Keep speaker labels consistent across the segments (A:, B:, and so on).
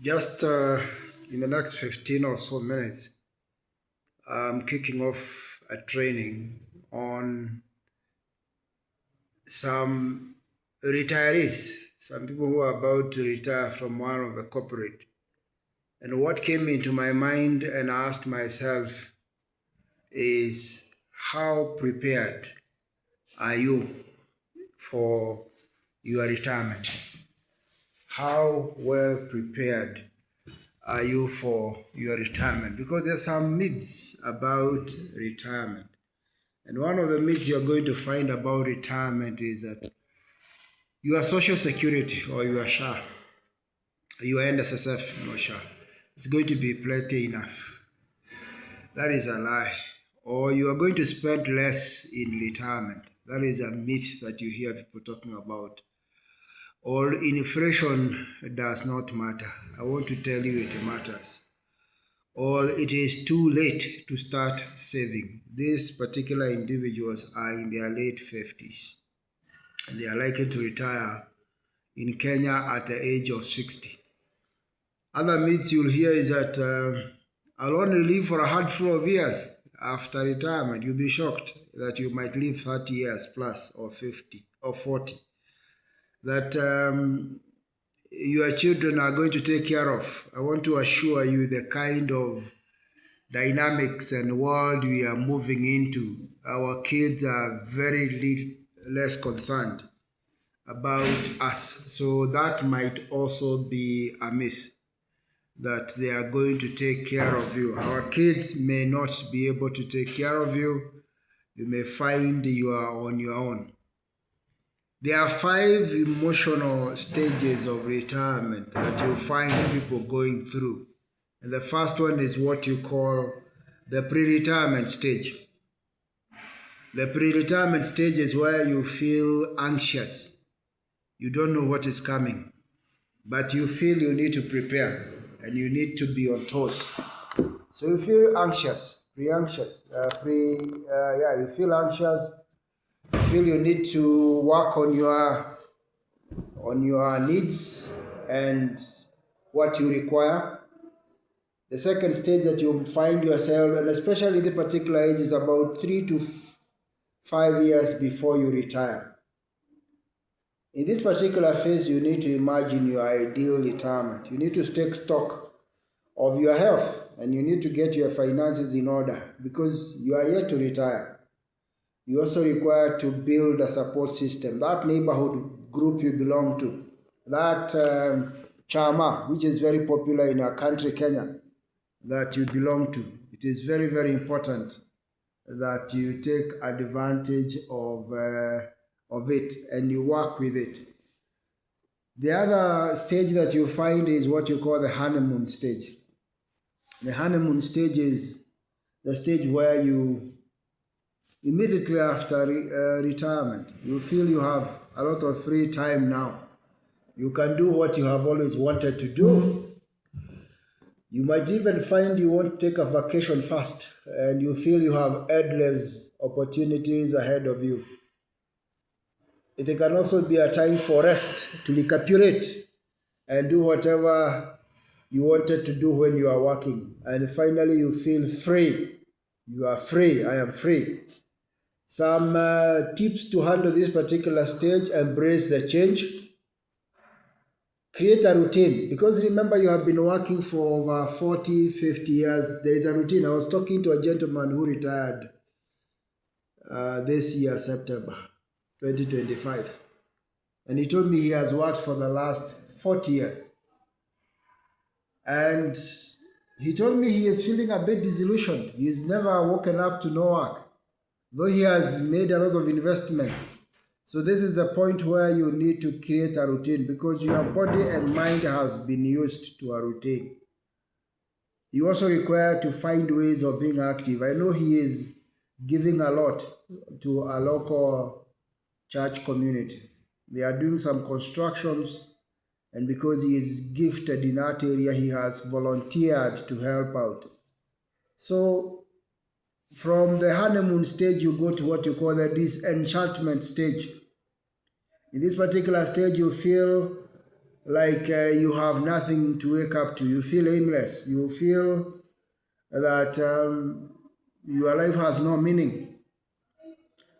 A: Just in the next 15 or so minutes, I'm kicking off a training on some retirees, some people who are about to retire from one of the corporate. And what came into my mind and I asked myself is how prepared are you for your retirement? How well prepared are you for your retirement? Because there's some myths about retirement. And one of the myths you're going to find about retirement is that your social security or your SHA, your NSSF, no SHA, it's going to be plenty enough. That is a lie. Or you are going to spend less in retirement. That is a myth that you hear people talking about. Or inflation does not matter. I want to tell you it matters. Or it is too late to start saving. These particular individuals are in their late 50s and they are likely to retire in Kenya at the age of 60. Other myths you'll hear is that I'll only live for a handful of years after retirement. You'll be shocked that you might live 30 years plus or 50 or 40. That your children are going to take care of. I want to assure you the kind of dynamics and world we are moving into. Our kids are very less concerned about us. So that might also be a myth that they are going to take care of you. Our kids may not be able to take care of you. You may find you are on your own. There are 5 emotional stages of retirement that you find people going through. And the first one is what you call the pre-retirement stage. The pre-retirement stage is where you feel anxious. You don't know what is coming, but you feel you need to prepare and you need to be on toes. So you feel anxious, pre-anxious, you feel anxious. You feel you need to work on your needs and what you require. The second stage that you find yourself, and especially the particular age, is about 3 to 5 years before you retire. In this particular phase, you need to imagine your ideal retirement. You need to take stock of your health and you need to get your finances in order because you are yet to retire. You also require to build a support system, that neighborhood group you belong to, that chama, which is very popular in our country, Kenya, that you belong to. It is very, very important that you take advantage of it and you work with it. The other stage that you find is what you call the honeymoon stage. The honeymoon stage is the stage where you immediately after retirement, you feel you have a lot of free time now. You can do what you have always wanted to do. You might even find you want to take a vacation fast and you feel you have endless opportunities ahead of you. It can also be a time for rest, to recapitulate and do whatever you wanted to do when you are working. And finally, you feel free. You are free. I am free. Some tips to handle this particular stage: embrace the change. Create a routine, because remember you have been working for over 40, 50 years. There is a routine. I was talking to a gentleman who retired this year, September 2025. And he told me he has worked for the last 40 years. And he told me he is feeling a bit disillusioned. He's never woken up to no work, though he has made a lot of investment. So this is the point where you need to create a routine because your body and mind has been used to a routine. You also require to find ways of being active. I know he is giving a lot to a local church community. They are doing some constructions, and because he is gifted in that area, he has volunteered to help out. So from the honeymoon stage, you go to what you call the disenchantment stage. In this particular stage, you feel like you have nothing to wake up to. You feel aimless. You feel that your life has no meaning.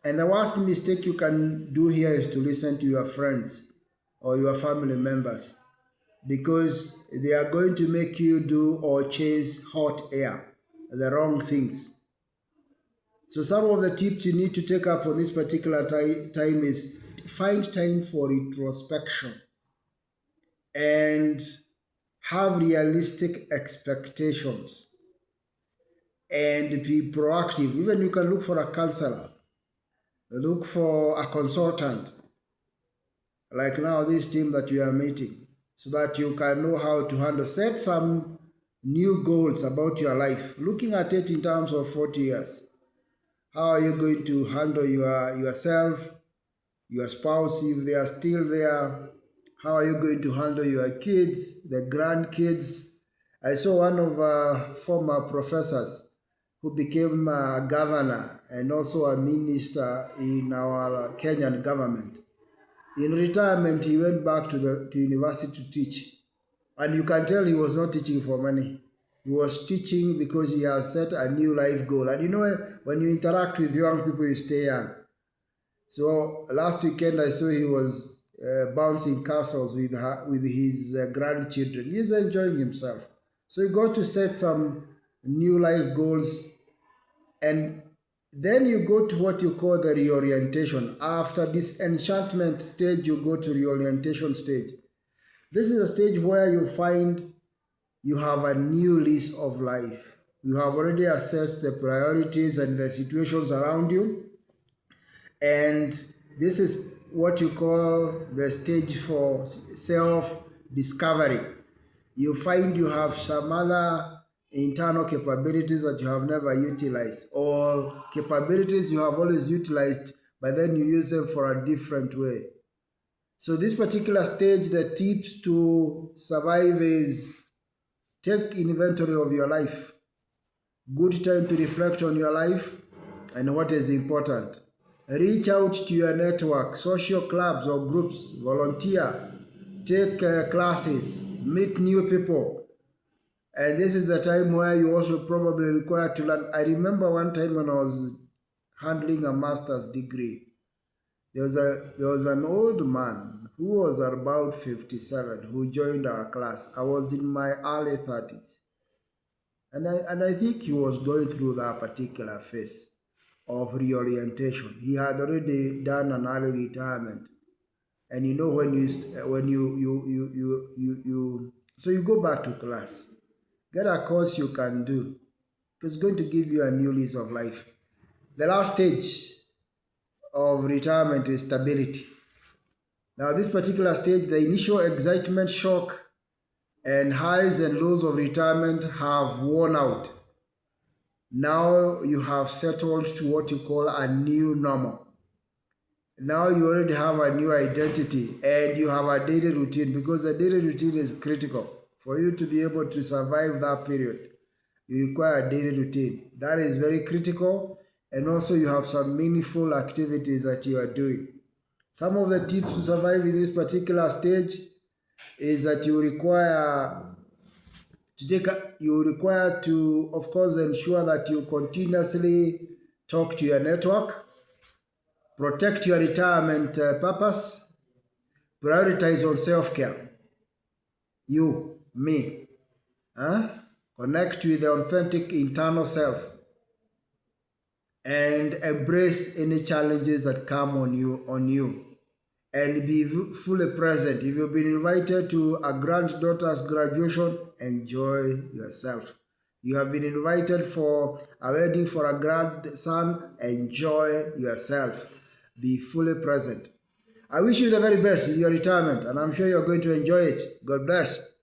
A: And the worst mistake you can do here is to listen to your friends or your family members, because they are going to make you do or chase hot air, the wrong things. So some of the tips you need to take up on this particular time is find time for introspection and have realistic expectations and be proactive. Even you can look for a counselor, look for a consultant, like now this team that you are meeting, so that you can know how to handle, set some new goals about your life, looking at it in terms of 40 years. How are you going to handle yourself, your spouse if they are still there? How are you going to handle your kids, the grandkids? I saw one of former professors who became a governor and also a minister in our Kenyan government. In retirement, he went back to university to teach. And you can tell he was not teaching for money. He was teaching because he has set a new life goal. And you know, when you interact with young people, you stay young. So last weekend, I saw he was bouncing castles with his grandchildren. He's enjoying himself. So you got to set some new life goals, and then you go to what you call the reorientation. After this enchantment stage, you go to reorientation stage. This is a stage where you find you have a new lease of life. You have already assessed the priorities and the situations around you, and this is what you call the stage for self-discovery. You find you have some other internal capabilities that you have never utilized, or capabilities you have always utilized, but then you use them for a different way. So this particular stage, the tips to survive is take inventory of your life. Good time to reflect on your life and what is important. Reach out to your network, social clubs or groups, volunteer, take classes, meet new people. And this is the time where you also probably require to learn. I remember one time when I was handling a master's degree, there was an old man who was about 57 who joined our class. I was in my early 30s. And I think he was going through that particular phase of reorientation. He had already done an early retirement. And you know, so you go back to class, get a course you can do. It's going to give you a new lease of life. The last stage of retirement is stability. Now, this particular stage, the initial excitement, shock, and highs and lows of retirement have worn out. Now you have settled to what you call a new normal. Now you already have a new identity and you have a daily routine, because the daily routine is critical. For you to be able to survive that period, you require a daily routine. That is very critical. And also you have some meaningful activities that you are doing. Some of the tips to survive in this particular stage is that you require to, of course, ensure that you continuously talk to your network, protect your retirement purpose, prioritize on self-care. You, me, connect with the authentic internal self, and embrace any challenges that come on you. And be fully present. If you've been invited to a granddaughter's graduation, enjoy yourself. You have been invited for a wedding for a grandson, enjoy yourself. Be fully present. I wish you the very best with your retirement, and I'm sure you're going to enjoy it. God bless.